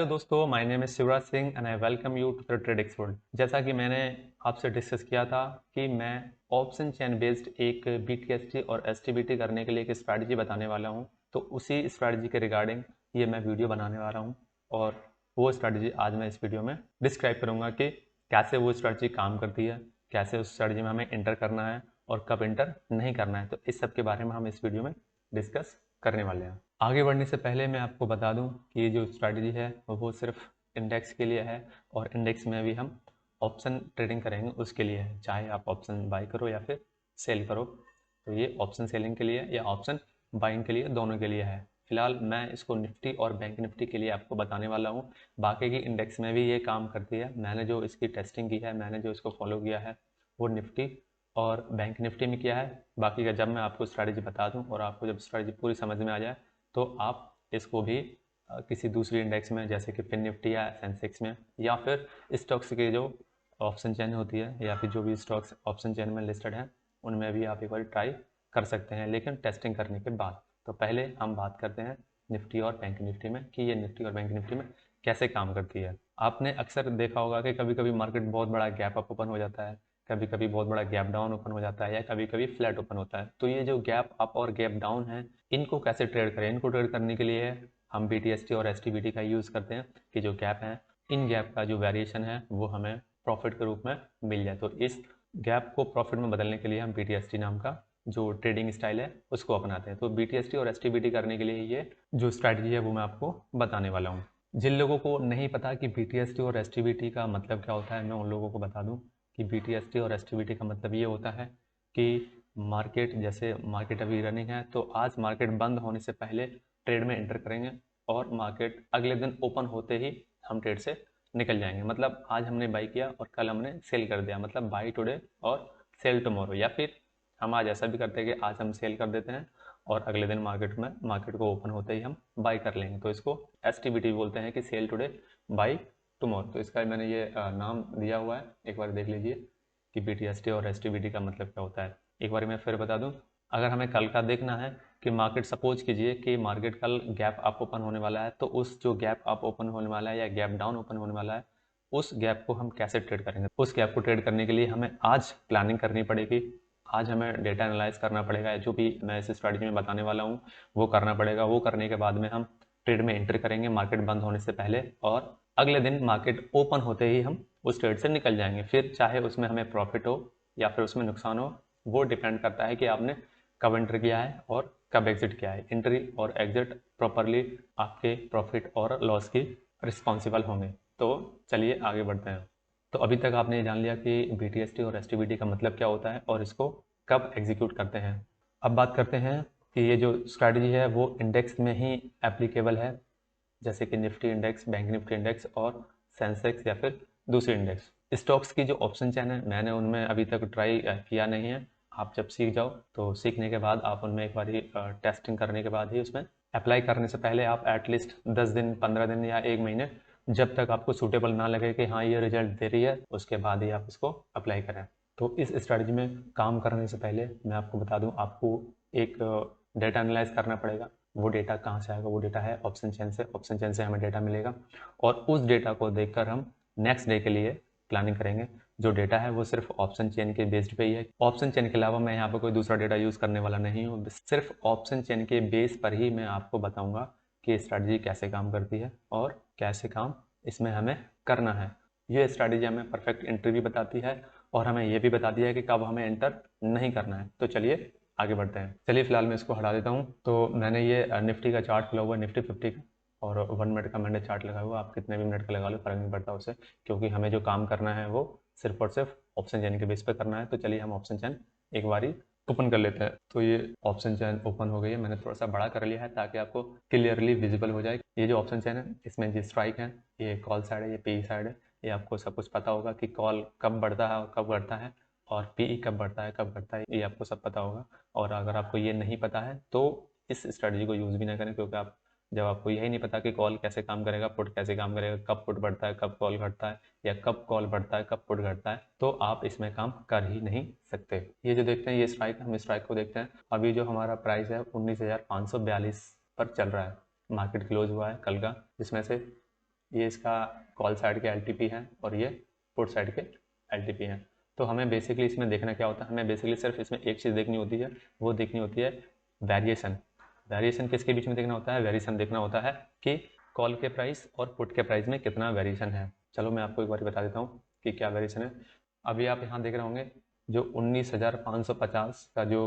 दोस्तों, my name is Shivraj Singh and I welcome you to the trade expert. जैसा कि मैंने आपसे डिस्कस किया था कि मैं ऑप्शन चेन बेस्ड एक बीटीएसटी और एसटीबीटी करने के लिए एक स्ट्रैटेजी बताने वाला हूं। तो उसी स्ट्रैटेजी के रिगार्डिंग ये मैं वीडियो बनाने वाला हूं और वो स्ट्रैटेजी आज मैं इस वीडियो में डिस्क्राइब करूंगा कि कैसे वो स्ट्रैटेजी काम करती है, कैसे उस स्ट्रैटेजी में हमें एंटर करना है और कब एंटर नहीं करना है। तो इस सब के बारे में हम इस वीडियो में डिस्कस करने वाले हैं। आगे बढ़ने से पहले मैं आपको बता दूं कि ये जो स्ट्रैटेजी है वो सिर्फ इंडेक्स के लिए है और इंडेक्स में भी हम ऑप्शन ट्रेडिंग करेंगे उसके लिए है, चाहे आप ऑप्शन बाई करो या फिर सेल करो। तो ये ऑप्शन सेलिंग के लिए या ऑप्शन बाइंग के लिए, दोनों के लिए है। फिलहाल मैं इसको निफ्टी और बैंक निफ्टी के लिए आपको बताने वाला हूँ। बाकी की इंडेक्स में भी ये काम करती है। मैंने जो इसकी टेस्टिंग की है, मैंने जो इसको फॉलो किया है वो निफ्टी और बैंक निफ्टी में किया है। बाकी का जब मैं आपको स्ट्रैटेजी बता दूं और आपको जब स्ट्रैटेजी पूरी समझ में आ जाए तो आप इसको भी किसी दूसरी इंडेक्स में जैसे कि फिन निफ्टी या सेंसेक्स में या फिर स्टॉक्स के जो ऑप्शन चेन होती है या फिर जो भी स्टॉक्स ऑप्शन चेन में लिस्टेड हैं उनमें भी आप एक बार ट्राई कर सकते हैं, लेकिन टेस्टिंग करने के बाद। तो पहले हम बात करते हैं निफ्टी और बैंक निफ्टी में कि ये निफ्टी और बैंक निफ्टी में कैसे काम करती है। आपने अक्सर देखा होगा कि कभी कभी मार्केट बहुत बड़ा गैप अप ओपन हो जाता है, कभी कभी बहुत बड़ा गैप डाउन ओपन हो जाता है या कभी कभी फ्लैट ओपन होता है। तो ये जो गैप अप और गैप डाउन है, इनको कैसे ट्रेड करें? इनको ट्रेड करने के लिए हम बीटीएसटी और एसटीबीटी का यूज़ करते हैं कि जो गैप है, इन गैप का जो वेरिएशन है वो हमें प्रॉफिट के रूप में मिल जाए। तो इस गैप को प्रॉफिट में बदलने के लिए हम बीटीएसटी नाम का जो ट्रेडिंग स्टाइल है उसको अपनाते हैं। तो बीटीएसटी और एसटीबीटी करने के लिए ये जो स्ट्रैटेजी है वो मैं आपको बताने वाला हूँ। जिन लोगों को नहीं पता कि बीटीएसटी और एसटीबीटी का मतलब क्या होता है, मैं उन लोगों को बता दूं कि बीटीएसटी और एसटीबीटी का मतलब ये होता है कि मार्केट, जैसे मार्केट अभी रनिंग है तो आज मार्केट बंद होने से पहले ट्रेड में एंटर करेंगे और मार्केट अगले दिन ओपन होते ही हम ट्रेड से निकल जाएंगे। मतलब आज हमने बाई किया और कल हमने सेल कर दिया, मतलब बाई टुडे और सेल टुमारो। या फिर हम आज ऐसा भी करते हैं कि आज हम सेल कर देते हैं और अगले दिन मार्केट को ओपन होते ही हम बाई कर लेंगे। तो इसको एसटीबीटी बोलते हैं कि सेल टुडे बाई टुमारो। तो इसका मैंने ये नाम दिया हुआ है, एक बार देख लीजिए कि बीटीएसटी और एसटीबीटी का मतलब क्या होता है। एक बार मैं फिर बता दूं, अगर हमें कल का देखना है कि मार्केट, सपोज कीजिए कि मार्केट कल गैप अप ओपन होने वाला है, तो उस जो गैप अप ओपन होने वाला है या गैप डाउन ओपन होने वाला है, उस गैप को हम कैसे ट्रेड करेंगे? उस गैप को ट्रेड करने के लिए हमें आज प्लानिंग करनी पड़ेगी। आज हमें डेटा एनालाइज करना पड़ेगा, जो भी मैं इस स्ट्रैटेजी में बताने वाला हूँ वो करना पड़ेगा। वो करने के बाद में हम ट्रेड में एंटर करेंगे मार्केट बंद होने से पहले और अगले दिन मार्केट ओपन होते ही हम उस ट्रेड से निकल जाएंगे। फिर चाहे उसमें हमें प्रॉफिट हो या फिर उसमें नुकसान हो, वो डिपेंड करता है कि आपने कब एंटर किया है और कब एग्जिट किया है। एंट्री और एग्जिट प्रॉपरली आपके प्रॉफिट और लॉस की रिस्पॉन्सिबल होंगे। तो चलिए आगे बढ़ते हैं। तो अभी तक आपने जान लिया कि बीटीएसटी और एसटीबीटी का मतलब क्या होता है और इसको कब एग्जीक्यूट करते हैं। अब बात करते हैं कि ये जो स्ट्रैटेजी है वो इंडेक्स में ही एप्लीकेबल है, जैसे कि Nifty index, bank Nifty index और सेंसेक्स या फिर दूसरे इंडेक्स। स्टॉक्स की जो ऑप्शन चेन है मैंने उनमें अभी तक ट्राई किया नहीं है। आप जब सीख जाओ तो सीखने के बाद आप उनमें एक बार टेस्टिंग करने के बाद ही उसमें अप्लाई करने से पहले आप एटलीस्ट 10 दिन, 15 दिन या 1 महीने, जब तक आपको सूटेबल ना लगे कि हाँ ये रिजल्ट दे रही है, उसके बाद ही आप इसको अप्लाई करें। तो इस स्ट्रैटेजी में काम करने से पहले मैं आपको बता दूं, आपको एक डेटा एनालाइज करना पड़ेगा। वो डेटा कहाँ से आएगा? वो डेटा है ऑप्शन चेन से। ऑप्शन चेन से हमें डेटा मिलेगा और उस डेटा को देखकर हम नेक्स्ट डे के लिए प्लानिंग करेंगे। जो डेटा है वो सिर्फ ऑप्शन चेन के बेस्ड पे ही है। ऑप्शन चेन के अलावा मैं यहाँ पर कोई दूसरा डेटा यूज़ करने वाला नहीं हूँ। सिर्फ ऑप्शन चेन के बेस पर ही मैं आपको बताऊँगा कि स्ट्रैटेजी कैसे काम करती है और कैसे काम इसमें हमें करना है। ये स्ट्रैटेजी हमें परफेक्ट एंट्री भी बताती है और हमें ये भी बताती है कि कब हमें एंटर नहीं करना है। तो चलिए आगे बढ़ते हैं। चलिए फिलहाल मैं इसको हटा देता हूँ। तो मैंने ये निफ्टी का चार्ट खुला हुआ है, निफ्टी 50 का, और 1 मिनट का मैंने चार्ट लगा हुआ। आप कितने भी मिनट का लगा लो, फर्क नहीं पड़ता उससे, क्योंकि हमें जो काम करना है वो सिर्फ और सिर्फ ऑप्शन चेन के बेस पर करना है। तो चलिए हम ऑप्शन चेन एक बारी ओपन कर लेते हैं। तो ये ऑप्शन चेन ओपन हो गई है। मैंने थोड़ा सा बड़ा कर लिया है ताकि आपको क्लियरली विजिबल हो जाए। ये जो ऑप्शन चेन है इसमें जो स्ट्राइक है, ये कॉल साइड है, ये पी साइड है। ये आपको सब कुछ पता होगा कि कॉल कब बढ़ता है और कब घटता है और पी कब बढ़ता है कब घटता है, ये आपको सब पता होगा। और अगर आपको ये नहीं पता है तो इस स्ट्रेटजी को यूज़ भी ना करें, क्योंकि आप जब आपको यही नहीं पता कि कॉल कैसे काम करेगा, पुट कैसे काम करेगा, कब पुट बढ़ता है कब कॉल घटता है, या कब कॉल बढ़ता है कब पुट घटता है, तो आप इसमें काम कर ही नहीं सकते। ये जो देखते हैं ये स्ट्राइक, हम स्ट्राइक को देखते हैं। अभी जो हमारा प्राइस है 19,542 पर चल रहा है। मार्केट क्लोज हुआ है कल का, जिसमें से ये इसका कॉल साइड के एलटीपी है और ये पुट साइड के एलटीपी हैं। तो हमें बेसिकली इसमें देखना क्या होता है, हमें बेसिकली सिर्फ इसमें एक चीज़ देखनी होती है, वो देखनी होती है वेरिएशन। वेरिएशन किसके बीच में देखना होता है, वेरिएशन देखना होता है कि कॉल के प्राइस और पुट के प्राइस में कितना वेरिएशन है। चलो मैं आपको एक बार बता देता हूँ कि क्या वेरिएशन है। अभी आप यहाँ देख रहे होंगे जो 19,550 का जो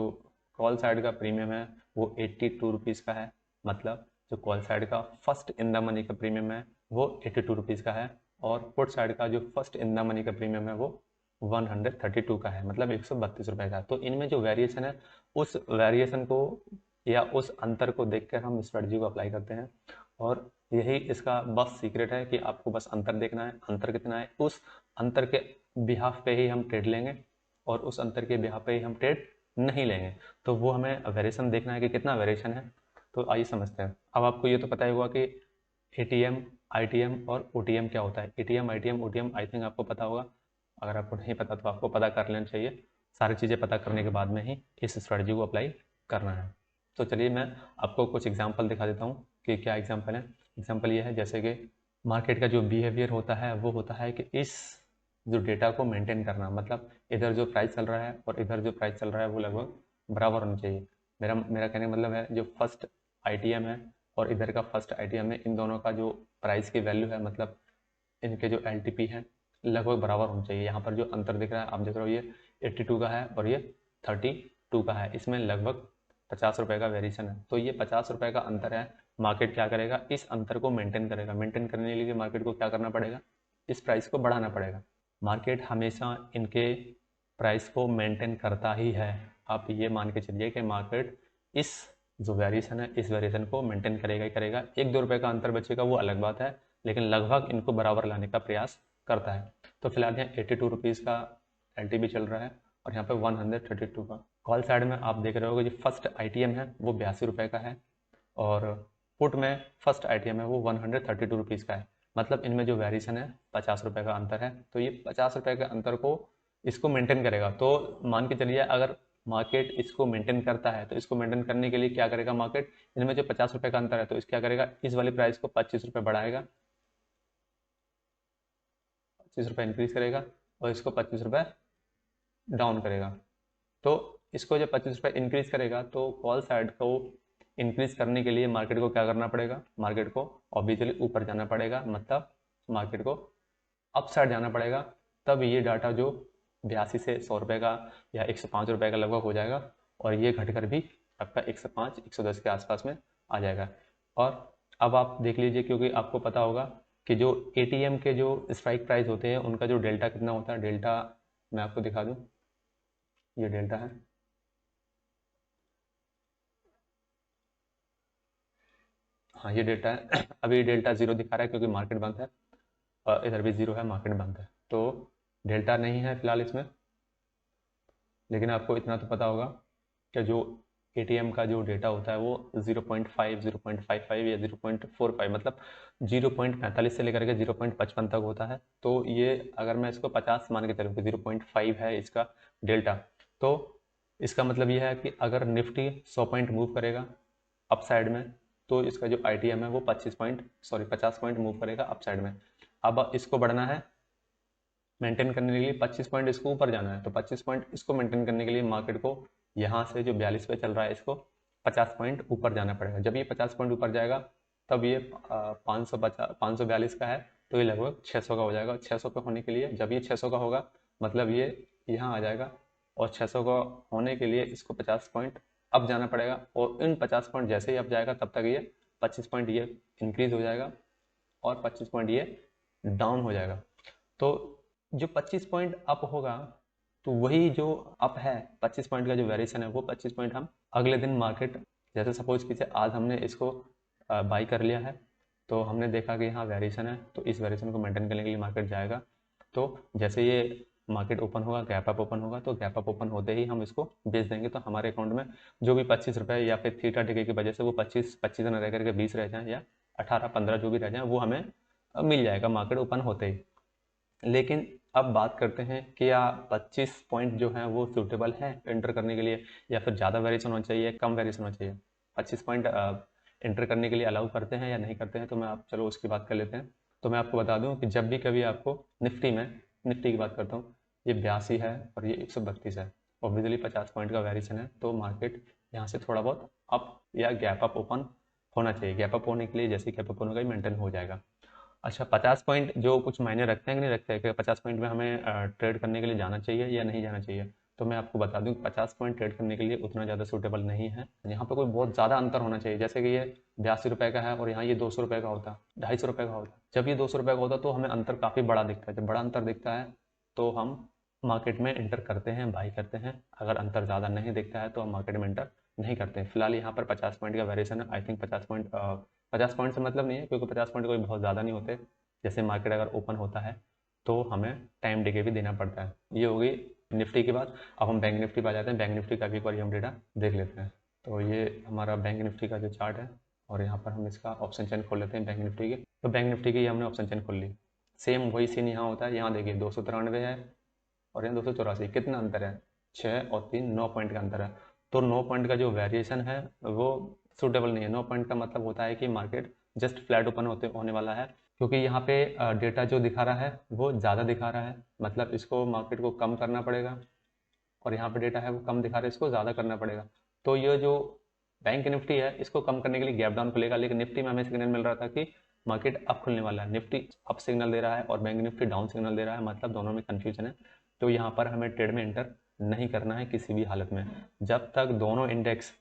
कॉल साइड का प्रीमियम है वो 82 रुपीज़ का है। मतलब जो कॉल साइड का फर्स्ट इन द मनी का प्रीमियम है वो 82 रुपीज़ का है, और पुट साइड का जो फर्स्ट इन द मनी का प्रीमियम है वो 132 का है, मतलब 132 रुपये का। तो इनमें जो वेरिएशन है उस वेरिएशन को या उस अंतर को देखकर हम स्ट्रेटजी को अप्लाई करते हैं, और यही इसका बस सीक्रेट है कि आपको बस अंतर देखना है, अंतर कितना है, उस अंतर के बिहाफ पे ही हम ट्रेड लेंगे और उस अंतर के बिहाफ पे ही हम ट्रेड नहीं लेंगे। तो वो हमें वेरिएशन देखना है कि कितना वेरिएशन है। तो आइए समझते हैं। अब आपको ये तो पता ही होगा कि एटीएम, आईटीएम और ओटीएम क्या होता है। ATM, ITM, OTM I think आपको पता होगा। अगर आपको नहीं पता तो आपको पता कर लेना चाहिए। सारी चीज़ें पता करने के बाद में ही इस स्ट्रेटजी को अप्लाई करना है। तो चलिए मैं आपको कुछ एग्जांपल दिखा देता हूँ कि क्या एग्जांपल है। एग्जांपल ये है जैसे कि मार्केट का जो बिहेवियर होता है वो होता है कि इस जो डेटा को मेंटेन करना, मतलब इधर जो प्राइस चल रहा है और इधर जो प्राइस चल रहा है वो लगभग बराबर होना चाहिए। मेरा कहने का मतलब है जो फर्स्ट आईटीएम है और इधर का फर्स्ट आईटीएम है, इन दोनों का जो प्राइस की वैल्यू है, मतलब इनके जो एलटीपी है लगभग बराबर होना चाहिए। यहाँ पर जो अंतर दिख रहा है आप देख रहे हो ये 82 का है और ये 32 का है, इसमें लगभग 50 रुपये का वेरिएशन है। तो ये 50 रुपये का अंतर है। मार्केट क्या करेगा, इस अंतर को मेंटेन करेगा। मेंटेन करने के लिए मार्केट को क्या करना पड़ेगा, इस प्राइस को बढ़ाना पड़ेगा। मार्केट हमेशा इनके प्राइस को मेंटेन करता ही है। आप ये मान के चलिए कि मार्केट इस जो वेरिएशन है इस वेरिएशन को मेंटेन करेगा ही करेगा। 1-2 रुपये का अंतर बचेगा वो अलग बात है, लेकिन लगभग इनको बराबर लाने का प्रयास करता है। तो फिलहाल यहाँ 82 रुपीज़ का एलटीबी चल रहा है और यहाँ पे 132 का। कॉल साइड में आप देख रहे हो कि जो फर्स्ट आईटीएम है वो 82 रुपये का है और पुट में फर्स्ट आईटीएम है वो 132 रुपीज़ का है। मतलब इनमें जो वेरिएशन है 50 रुपये का अंतर है। तो ये 50 रुपये के अंतर को इसको मेंटेन करेगा। तो मान के चलिए अगर मार्केट इसको मेंटेन करता है तो इसको मेंटेन करने के लिए क्या करेगा मार्केट, इनमें जो 50 रुपये का अंतर है तो इस क्या करेगा, इस वाली प्राइस को 25 रुपये बढ़ाएगा, 25 रुपये इंक्रीज करेगा और इसको 25 रुपये डाउन करेगा। तो इसको जब 25 रुपये इंक्रीज करेगा तो कॉल साइड को इंक्रीज करने के लिए मार्केट को क्या करना पड़ेगा, मार्केट को ऑब्वियसली ऊपर जाना पड़ेगा, मतलब मार्केट को अप साइड जाना पड़ेगा। तब ये डाटा जो 82 से 100 रुपये का या 105 रुपये का लगभग हो जाएगा और ये घटकर भी आपका 105, 110 के आसपास में आ जाएगा। और अब आप देख लीजिए, क्योंकि आपको पता होगा कि जो एटीएम के जो स्ट्राइक प्राइस होते हैं उनका जो डेल्टा कितना होता है। डेल्टा मैं आपको दिखा दूँ, ये डेल्टा है, हाँ ये डेल्टा है। अभी डेल्टा ज़ीरो दिखा रहा है क्योंकि मार्केट बंद है और इधर भी ज़ीरो है, मार्केट बंद है, तो डेल्टा नहीं है फिलहाल इसमें। लेकिन आपको इतना तो पता होगा कि जो एटीएम का जो डेटा होता है वो 0.5, 0.55 या 0.45, मतलब 0.45 से लेकर के 0.55 तक होता है। तो ये अगर मैं इसको 50 मान के चलूँ कि 0.5 है इसका डेल्टा, तो इसका मतलब ये है कि अगर निफ्टी 100 पॉइंट मूव करेगा अप साइड में तो इसका जो आईटीएम है वो 50 पॉइंट मूव करेगा अप साइड में। अब इसको बढ़ना है, मेंटेन करने के लिए 25 पॉइंट इसको ऊपर जाना है, तो 25 पॉइंट इसको मेंटेन करने के लिए मार्केट को यहाँ से जो 42 पे चल रहा है इसको 50 पॉइंट ऊपर जाना पड़ेगा। जब ये 50 पॉइंट ऊपर जाएगा तब ये 542 का है तो ये लगभग 600 का हो जाएगा। 600 पे होने के लिए जब ये 600 का होगा मतलब ये यहाँ आ जाएगा और 600 का होने के लिए इसको 50 पॉइंट अप जाना पड़ेगा और इन 50 पॉइंट जैसे ही अप जाएगा तब तक ये 25 पॉइंट ये इंक्रीज हो जाएगा और 25 पॉइंट ये डाउन हो जाएगा। तो जो 25 पॉइंट अप होगा तो वही जो अप है 25 पॉइंट का जो वेरिएशन है वो 25 पॉइंट हम अगले दिन मार्केट, जैसे सपोज कीजिए आज हमने इसको बाई कर लिया है तो हमने देखा कि यहाँ वेरिएशन है तो इस वेरिएशन को मेंटेन करने के लिए मार्केट जाएगा। तो जैसे ये मार्केट ओपन होगा, गैप अप ओपन होगा, तो गैप अप ओपन होते ही हम इसको बेच देंगे। तो हमारे अकाउंट में जो भी 25 रुपये या फिर थीटा टिके की वजह से वो 25 न रह करके 20 रह जाए या 18-15 जो भी रह जाए वो हमें मिल जाएगा मार्केट ओपन होते ही। लेकिन अब बात करते हैं कि क्या 25 पॉइंट जो है वो सूटेबल है एंटर करने के लिए या फिर ज़्यादा वेरिएशन होना चाहिए, कम वेरिएशन होना चाहिए। 25 पॉइंट एंटर करने के लिए अलाउ करते हैं या नहीं करते हैं, तो मैं आप चलो उसकी बात कर लेते हैं। तो मैं आपको बता दूं कि जब भी कभी आपको निफ्टी की बात करता हूँ, ये 82 है और ये 132 है, ऑब्वियसली 50 पॉइंट का वेरिएशन है, तो मार्केट यहाँ से थोड़ा बहुत अप या गैप अप ओपन होना चाहिए। गैप अप होने के लिए जैसे गैप अप होने का मेंटेन हो जाएगा। अच्छा, 50 पॉइंट जो कुछ मायने रखते हैं कि नहीं रखते हैं, कि 50 पॉइंट में हमें ट्रेड करने के लिए जाना चाहिए या नहीं जाना चाहिए। तो मैं आपको बता दूं कि 50 पॉइंट ट्रेड करने के लिए उतना ज़्यादा सूटेबल नहीं है। यहाँ पे कोई बहुत ज़्यादा अंतर होना चाहिए, जैसे कि ये 82 रुपये का है और यहाँ ये 200 रुपये का होता, 250 रुपये का होता। जब ये 200 रुपये का होता तो हमें अंतर काफ़ी बड़ा दिखता है। जब बड़ा अंतर दिखता है तो हम मार्केट में इंटर करते हैं, बाई करते हैं। अगर अंतर ज़्यादा नहीं दिखता है तो हम मार्केट में इंटर नहीं करते हैं। फिलहाल यहाँ पर 50 पॉइंट का वेरिएशन है। आई थिंक 50 पॉइंट से मतलब नहीं है, क्योंकि 50 पॉइंट कोई बहुत ज़्यादा नहीं होते। जैसे मार्केट अगर ओपन होता है तो हमें टाइम डिके भी देना पड़ता है। ये हो गई निफ्टी की बात। अब हम बैंक निफ्टी पर आ जाते हैं। बैंक निफ्टी का भी एक बार हम डेटा देख लेते हैं। तो ये हमारा बैंक निफ्टी का जो चार्ट है, और यहाँ पर हम इसका ऑप्शन चेन खोल लेते हैं बैंक निफ्टी की। तो बैंक निफ्टी की हमने ऑप्शन चेन खोल ली। सेम वही सीन यहाँ होता है। यहाँ देखिए 293 है और यहाँ 284। कितना अंतर है? 6 और 3, 9 पॉइंट का अंतर है। तो 9 पॉइंट का जो वेरिएशन है वो सूटेबल नहीं है। 9 पॉइंट का मतलब होता है कि मार्केट जस्ट फ्लैट ओपन होने वाला है, क्योंकि यहाँ पे डेटा जो दिखा रहा है वो ज़्यादा दिखा रहा है। मतलब इसको मार्केट को कम करना पड़ेगा, और यहाँ पे डेटा है वो कम दिखा रहा है, इसको ज़्यादा करना पड़ेगा। तो ये जो बैंक निफ्टी है इसको कम करने के लिए गैप डाउन खुलेगा, लेकिन निफ्टी में हमें सिग्नल मिल रहा था कि मार्केट अप खुलने वाला है। निफ्टी अप सिग्नल दे रहा है और बैंक निफ्टी डाउन सिग्नल दे रहा है, मतलब दोनों में कन्फ्यूजन है। तो यहाँ पर हमें ट्रेड में एंटर नहीं करना है किसी भी हालत में, जब तक दोनों इंडेक्स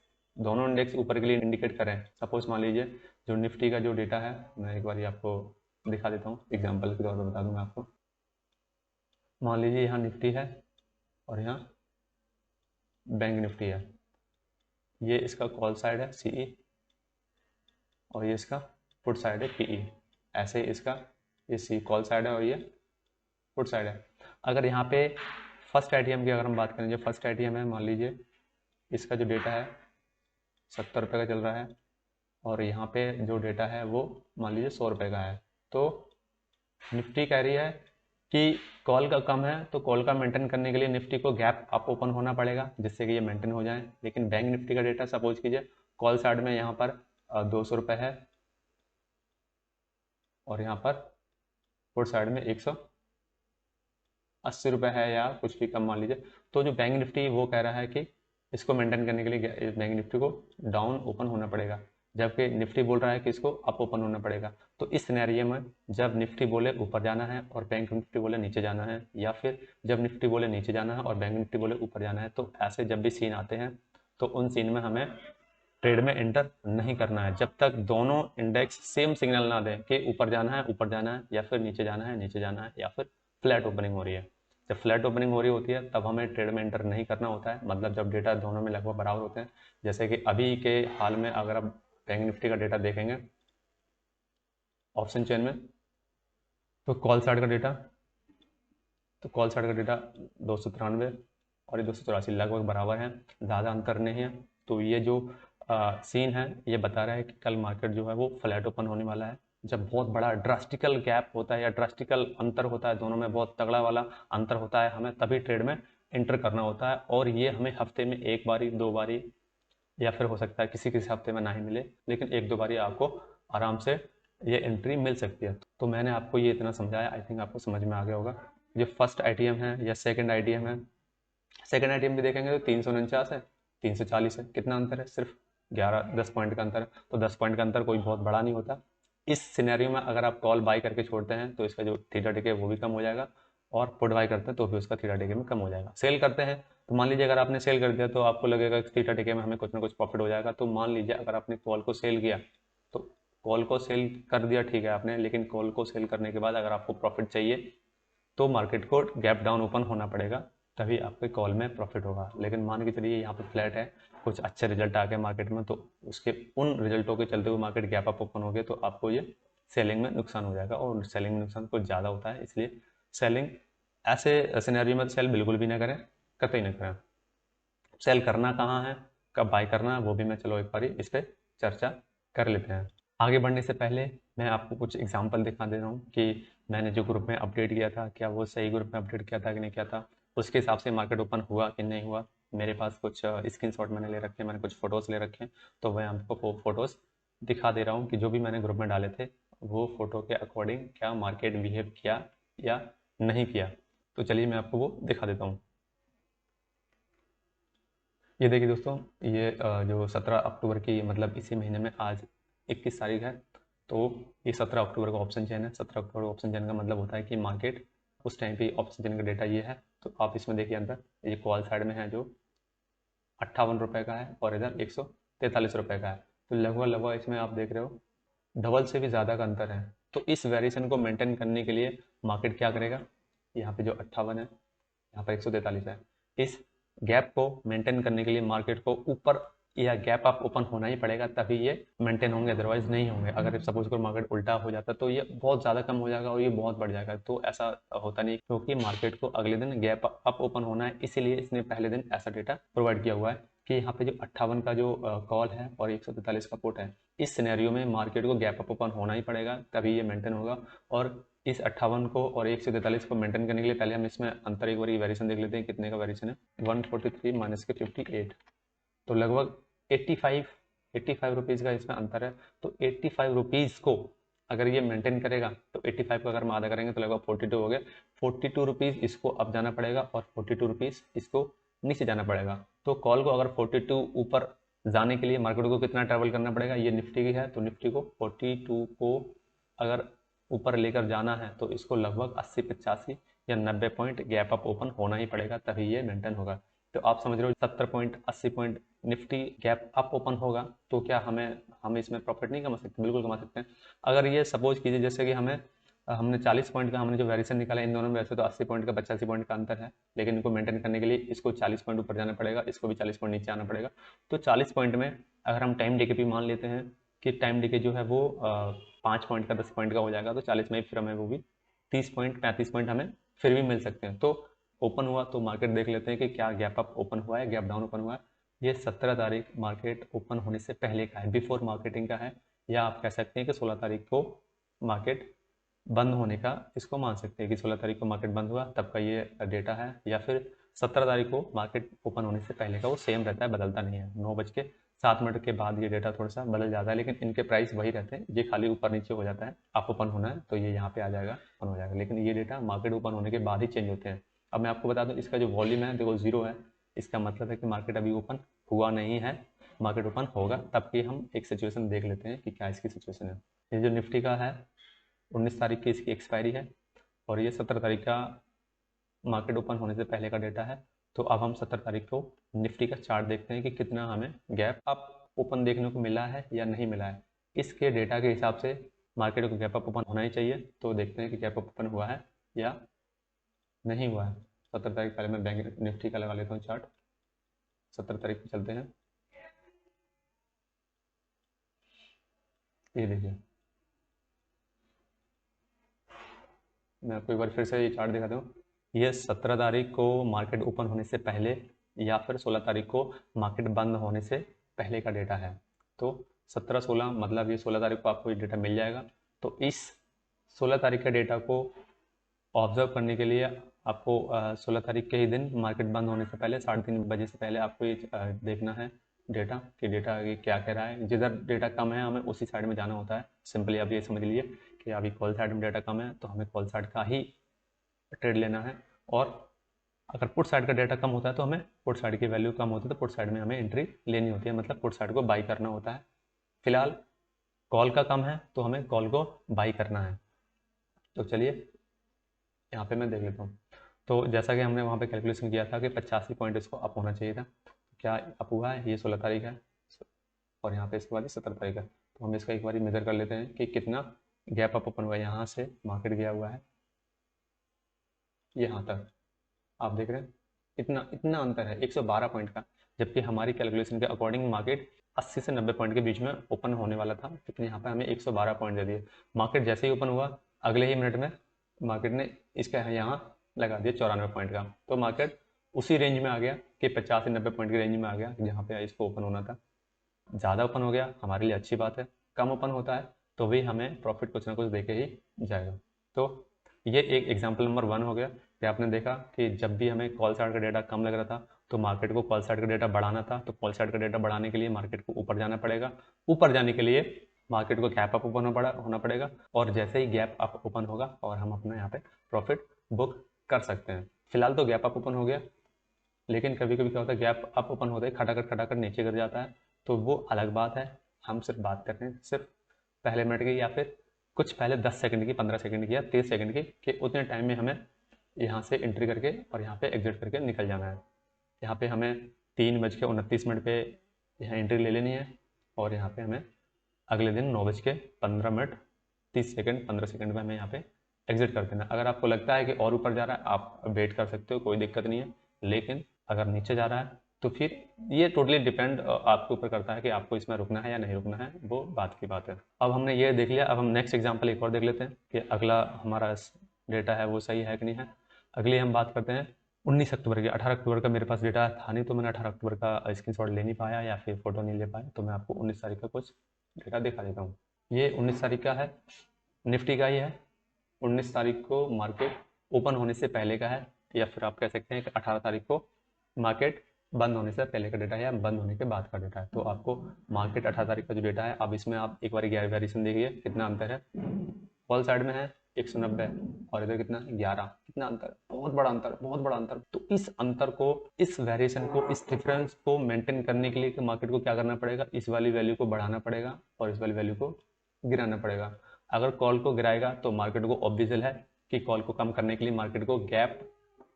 ऊपर के लिए इंडिकेट करें। सपोज मान लीजिए जो निफ्टी का जो डेटा है, मैं एक बार आपको दिखा देता हूँ, एग्जाम्पल के तौर पर बता दूंगा आपको। मान लीजिए यहाँ निफ्टी है और यहाँ बैंक निफ्टी है। ये इसका कॉल साइड है CE और ये इसका पुट साइड है PE। ऐसे ही इसका ये सी कॉल साइड है और ये पुट साइड है। अगर यहाँ पे फर्स्ट ATM की अगर हम बात करें, जो फर्स्ट ATM है, मान लीजिए इसका जो डेटा है 70 रुपये का चल रहा है और यहाँ पे जो डेटा है वो मान लीजिए 100 रुपये का है। तो निफ्टी कह रही है कि कॉल का कम है, तो कॉल का मेंटेन करने के लिए निफ्टी को गैप अप ओपन होना पड़ेगा, जिससे कि ये मेंटेन हो जाए। लेकिन बैंक निफ्टी का डेटा सपोज कीजिए कॉल साइड में यहाँ पर 200 रुपये है और यहाँ पर पुट साइड में 180 रुपये है या कुछ भी कम मान लीजिए। तो जो बैंक निफ्टी वो कह रहा है कि इसको मेंटेन करने के लिए बैंक निफ्टी को डाउन ओपन होना पड़ेगा, जबकि निफ्टी बोल रहा है कि इसको अप ओपन होना पड़ेगा। तो इस सिनेरियो में जब निफ्टी बोले ऊपर जाना है और बैंक निफ्टी बोले नीचे जाना है, या फिर जब निफ्टी बोले नीचे जाना है और बैंक निफ्टी बोले ऊपर जाना है, तो ऐसे जब भी सीन आते हैं तो उन सीन में हमें ट्रेड में एंटर नहीं करना है, जब तक दोनों इंडेक्स सेम सिग्नल ना दें कि ऊपर जाना है, या फिर नीचे जाना है, या फिर फ्लैट ओपनिंग हो रही है। जब फ्लैट ओपनिंग हो रही होती है तब हमें ट्रेड में एंटर नहीं करना होता है। मतलब जब डेटा दोनों में लगभग बराबर होते हैं, जैसे कि अभी के हाल में अगर आप बैंक निफ्टी का डेटा देखेंगे ऑप्शन चेन में, तो कॉल साइड का डेटा 293 और ये 284 लगभग बराबर है, ज़्यादा अंतर नहीं है। तो ये जो सीन है ये बता रहा है कि कल मार्केट जो है वो फ्लैट ओपन होने वाला है। जब बहुत बड़ा ड्रास्टिकल गैप होता है या ड्रास्टिकल अंतर होता है, दोनों में बहुत तगड़ा वाला अंतर होता है, हमें तभी ट्रेड में एंटर करना होता है। और ये हमें हफ्ते में एक बारी, दो बारी, या फिर हो सकता है किसी किसी हफ्ते में ना ही मिले, लेकिन एक दो बारी आपको आराम से ये एंट्री मिल सकती है। तो मैंने आपको ये इतना समझाया, आई थिंक आपको समझ में आ गया होगा। जो फर्स्ट ATM है या सेकंड ATM है, सेकंड ATM भी देखेंगे तो 349 है, 340 है। कितना अंतर है? सिर्फ 10 पॉइंट का अंतर है। तो 10 पॉइंट का अंतर कोई बहुत बड़ा नहीं होता। इस सिनेरियो में अगर आप कॉल बाई करके छोड़ते हैं तो इसका जो थीटा डिके वो भी कम हो जाएगा, और पुट बाई करते हैं तो भी उसका थीटा डिके में कम हो जाएगा। सेल करते हैं तो मान लीजिए अगर आपने सेल कर दिया तो आपको लगेगा कि थीटा डिके में हमें कुछ ना कुछ प्रॉफिट हो जाएगा। तो मान लीजिए अगर आपने कॉल को सेल किया, तो कॉल को सेल कर दिया ठीक है आपने, लेकिन कॉल को सेल करने के बाद अगर आपको प्रॉफिट चाहिए तो मार्केट को गैप डाउन ओपन होना पड़ेगा, तभी आपके कॉल में प्रॉफिट होगा। लेकिन मान के चलिए यहाँ पे फ्लैट है, कुछ अच्छे रिजल्ट आ गए मार्केट में, तो उसके उन रिजल्टों के चलते हुए मार्केट गैप अप ओपन हो गया तो आपको ये सेलिंग में नुकसान हो जाएगा, और सेलिंग में नुकसान कुछ ज़्यादा होता है। इसलिए सेलिंग ऐसे सिनेरियो में सेल बिल्कुल भी ना करें, कतई ना करें। सेल करना कहाँ है, कब बाय करना है, वो भी मैं चलो एक बार इस पर चर्चा कर लेते हैं। आगे बढ़ने से पहले मैं आपको कुछ एग्जांपल दिखा दे रहा हूँ कि मैंने जो ग्रुप में अपडेट किया था क्या वो सही ग्रुप में अपडेट किया था कि नहीं किया था, उसके हिसाब से मार्केट ओपन हुआ कि नहीं हुआ। मेरे पास कुछ स्क्रीनशॉट मैंने ले रखे हैं, मैंने कुछ फ़ोटोज़ ले रखे हैं, तो मैं आपको फ़ोटोज़ दिखा दे रहा हूँ कि जो भी मैंने ग्रुप में डाले थे वो फोटो के अकॉर्डिंग क्या मार्केट बिहेव किया या नहीं किया। तो चलिए मैं आपको वो दिखा देता हूँ। ये देखिए दोस्तों, ये जो 17 अक्टूबर की मतलब इसी महीने में आज 21 तारीख है, तो ये 17 अक्टूबर का ऑप्शन चेन है। 17 अक्टूबर ऑप्शन चेन का मतलब होता है कि मार्केट उस टाइम पे ऑप्शन चेन का डेटा ये है। तो आप इसमें देखिए अंदर, ये कॉल साइड में है जो 58 रुपये का है और इधर 143 रुपये का है। तो लगभग लगभग इसमें आप देख रहे हो डबल से भी ज़्यादा का अंतर है। तो इस वेरिएशन को मेंटेन करने के लिए मार्केट क्या करेगा, यहाँ पे जो 58 है, यहाँ पर 143 है, इस गैप को मेंटेन करने के लिए मार्केट को ऊपर या गैप अप ओपन होना ही पड़ेगा, तभी ये मेंटेन होंगे, अदरवाइज नहीं होंगे। अगर सपोज करो मार्केट उल्टा हो जाता तो ये बहुत ज़्यादा कम हो जाएगा और ये बहुत बढ़ जाएगा। तो ऐसा होता नहीं, क्योंकि मार्केट को अगले दिन गैप अप ओपन होना है, इसीलिए इसने पहले दिन ऐसा डेटा प्रोवाइड किया हुआ है कि यहाँ पे जो 58 का जो कॉल है और 143 का पुट है, इस सिनेरियो में मार्केट को गैप अप ओपन होना ही पड़ेगा, तभी ये मेंटेन होगा। और इस 58 को और 143 को मेंटेन करने के लिए पहले हम इसमें अंतर एक बार वेरिएशन देख लेते हैं, कितने का वेरिएशन है। 143 माइनस के 58, तो लगभग 85 रुपीज़ का इसमें अंतर है। तो 85 रुपीज़ को अगर ये मेंटेन करेगा तो 85 का अगर हम आधा करेंगे तो लगभग 42 हो गया। 42 रुपीज़ इसको अप जाना पड़ेगा और 42 रुपीज़ इसको नीचे जाना पड़ेगा। तो कॉल को अगर 42 ऊपर जाने के लिए मार्केट को कितना ट्रैवल करना पड़ेगा, ये निफ्टी की है, तो निफ्टी को 42 को अगर ऊपर लेकर जाना है तो इसको लगभग 80 85 या 90 पॉइंट गैप अप ओपन होना ही पड़ेगा, तभी ये मेंटेन होगा। तो आप समझ रहे हो 70 point 80 point Nifty gap up open होगा तो क्या हम इसमें प्रॉफिट नहीं कमा सकते? बिल्कुल कमा सकते हैं। अगर ये सपोज कीजिए जैसे कि हमने 40 पॉइंट का हमने जो वेरिएशन निकाला इन दोनों में, वैसे तो 80 पॉइंट का 85 पॉइंट का अंतर है, लेकिन इनको मेंटेन करने के लिए इसको 40 पॉइंट ऊपर जाना पड़ेगा, इसको भी 40 पॉइंट नीचे आना पड़ेगा। तो 40 पॉइंट में अगर हम टाइम डिके भी मान लेते हैं कि टाइम डिके जो है वो 5 पॉइंट का 10 पॉइंट का हो जाएगा, तो 40 में फिर हमें वो भी 30 पॉइंट 35 पॉइंट हमें फिर भी मिल सकते हैं। तो ओपन हुआ तो मार्केट देख लेते हैं कि क्या गैप अप ओपन हुआ है, गैप डाउन ओपन हुआ है। ये 17 तारीख मार्केट ओपन होने से पहले का है, बिफोर मार्केटिंग का है, या आप कह सकते हैं कि 16 तारीख को मार्केट बंद होने का इसको मान सकते हैं कि 16 तारीख को मार्केट बंद हुआ तब का ये डेटा है, या फिर 17 तारीख को मार्केट ओपन होने से पहले का। वो सेम रहता है, बदलता नहीं है। 9:07 के बाद ये डेटा थोड़ा सा बदल जाता है, लेकिन इनके प्राइस वही रहते हैं। ये खाली ऊपर नीचे हो जाता है, आप ओपन होना है तो ये यहाँ पे आ जाएगा, ओपन हो जाएगा, लेकिन ये डेटा मार्केट ओपन होने के बाद ही चेंज होते हैं। अब मैं आपको बता दूं, इसका जो वॉल्यूम है देखो 0 है, इसका मतलब है कि मार्केट अभी ओपन हुआ नहीं है। मार्केट ओपन होगा तब कि हम एक सिचुएशन देख लेते हैं कि क्या इसकी सिचुएशन है। ये जो निफ्टी का है 19 तारीख की इसकी एक्सपायरी है और ये 17 तारीख का मार्केट ओपन होने से पहले का डेटा है। तो अब हम 17 तारीख को निफ्टी का चार्ट देखते हैं कि कितना हमें गैप अप ओपन देखने को मिला है या नहीं मिला है। इसके डेटा के हिसाब से मार्केट को गैप अप ओपन होना ही चाहिए। तो देखते हैं कि गैप अप ओपन हुआ है या नहीं हुआ है। 17 तारीख पहले मैं बैंक निफ्टी का लगा लेता हूँ चार्ट। 17 तारीख को चलते हैं, ये देखिए मैं आपको एक बार फिर से ये चार्ट दिखाता हूँ। ये 17 तारीख को मार्केट ओपन होने से पहले या फिर 16 तारीख को मार्केट बंद होने से पहले का डेटा है। तो 17-16 मतलब ये 16 तारीख को आपको ये डेटा मिल जाएगा। तो इस 16 तारीख के डेटा को ऑब्जर्व करने के लिए आपको 16 तारीख के ही दिन मार्केट बंद होने से पहले 3:30 बजे से पहले आपको ये देखना है डेटा कि डेटा ये क्या कह रहा है। जिधर डेटा कम है हमें उसी साइड में जाना होता है। सिंपली आप ये समझ लीजिए कि अभी कॉल साइड में डेटा कम है तो हमें कॉल साइड का ही ट्रेड लेना है, और अगर पुट साइड का डेटा कम होता है तो हमें पुट साइड की वैल्यू कम होती है तो पुट साइड में हमें एंट्री लेनी होती है, मतलब पुट साइड को बाई करना होता है। फिलहाल कॉल का कम है तो हमें कॉल को बाई करना है। तो चलिए यहाँ पे मैं देख लेता हूँ। तो जैसा कि हमने वहाँ पे कैलकुलेशन किया था कि 85 पॉइंट इसको अप होना चाहिए था, तो क्या अप हुआ है? ये 16 तारीख है और यहाँ पे इसके बाद 17 तारीख है। तो हम इसका एक बार मेजर कर लेते हैं कि कितना गैप अप ओपन हुआ है। यहाँ से मार्केट गया हुआ है यहाँ तक, आप देख रहे हैं इतना इतना अंतर है 112 पॉइंट का, जबकि हमारी कैलकुलेशन के अकॉर्डिंग मार्केट 80 से 90 पॉइंट के बीच में ओपन होने वाला था, लेकिन यहाँ पर हमें 112 पॉइंट दे दिए। मार्केट जैसे ही ओपन हुआ अगले ही मिनट में मार्केट ने इसका यहाँ लगा दिया 94 पॉइंट का। तो मार्केट उसी रेंज में आ गया कि 50 से 90 पॉइंट की रेंज में आ गया जहाँ पे इसको ओपन होना था। ज़्यादा ओपन हो गया हमारे लिए अच्छी बात है, कम ओपन होता है तो भी हमें प्रॉफिट कुछ ना कुछ देके ही जाएगा। तो ये एक एग्जाम्पल नंबर 1 हो गया कि आपने देखा कि जब भी हमें कॉल साइड का डेटा कम लग रहा था तो मार्केट को कॉल साइड का डेटा बढ़ाना था, तो कॉल साइड का डेटा बढ़ाने के लिए मार्केट को ऊपर जाना पड़ेगा। ऊपर जाने के लिए मार्केट को गैप अप ओपन होना पड़ेगा, और जैसे ही गैप अप ओपन होगा और हम अपना यहाँ पे प्रॉफिट बुक कर सकते हैं। फिलहाल तो गैप अप ओपन हो गया, लेकिन कभी कभी क्या होता है गैप अप ओपन होते ही खटाखट नीचे गिर जाता है, तो वो अलग बात है। हम सिर्फ बात कर रहे हैं सिर्फ पहले मिनट की, या फिर कुछ पहले 10 सेकंड की, 15 सेकंड की या 30 सेकंड की, कि उतने टाइम में हमें यहाँ से एंट्री करके और यहाँ पे एग्जिट करके निकल जाना है। यहाँ पे हमें 3:29 पे यहाँ एंट्री ले लेनी है, और यहाँ पे हमें अगले दिन 9:15 15 सेकंड में हमें यहाँ पे एग्जिट कर देना। अगर आपको लगता है कि और ऊपर जा रहा है, आप वेट कर सकते हो, कोई दिक्कत नहीं है। लेकिन अगर नीचे जा रहा है तो फिर ये टोटली डिपेंड आपके ऊपर करता है कि आपको इसमें रुकना है या नहीं रुकना है, वो बात की बात है। अब हमने ये देख लिया, अब हम नेक्स्ट एग्जांपल एक और देख लेते हैं कि अगला हमारा डेटा है वो सही है कि नहीं है। अगली हम बात करते हैं 19 अक्टूबर की। 18 अक्टूबर का मेरे पास डेटा था नहीं, तो मैंने 18 अक्टूबर का स्क्रीनशॉट ले नहीं पाया या फिर फोटो नहीं ले पाया, तो मैं आपको 19 तारीख का कुछ डेटा दिखा देता हूँ। ये 19 तारीख का है, निफ्टी का ही है। 19 तारीख को मार्केट ओपन होने से पहले का है, या फिर आप कह सकते हैं कि 18 तारीख को मार्केट बंद होने से पहले का डेटा है या बंद होने के बाद का डेटा है। तो आपको मार्केट 18 तारीख का जो डेटा है, अब इसमें आप एक बार वेरिएशन देखिए कितना अंतर है। फॉल साइड में है 190 और इधर कितना 11, कितना अंतर, बहुत बड़ा अंतर, बहुत बड़ा अंतर। तो इस अंतर को, इस वेरिएशन को, इस डिफरेंस को मेंटेन करने के लिए कि मार्केट को क्या करना पड़ेगा, इस वाली वैल्यू को बढ़ाना पड़ेगा और इस वाली वैल्यू को गिराना पड़ेगा। अगर कॉल को गिराएगा तो मार्केट को ऑब्वियस है कि कॉल को कम करने के लिए मार्केट को गैप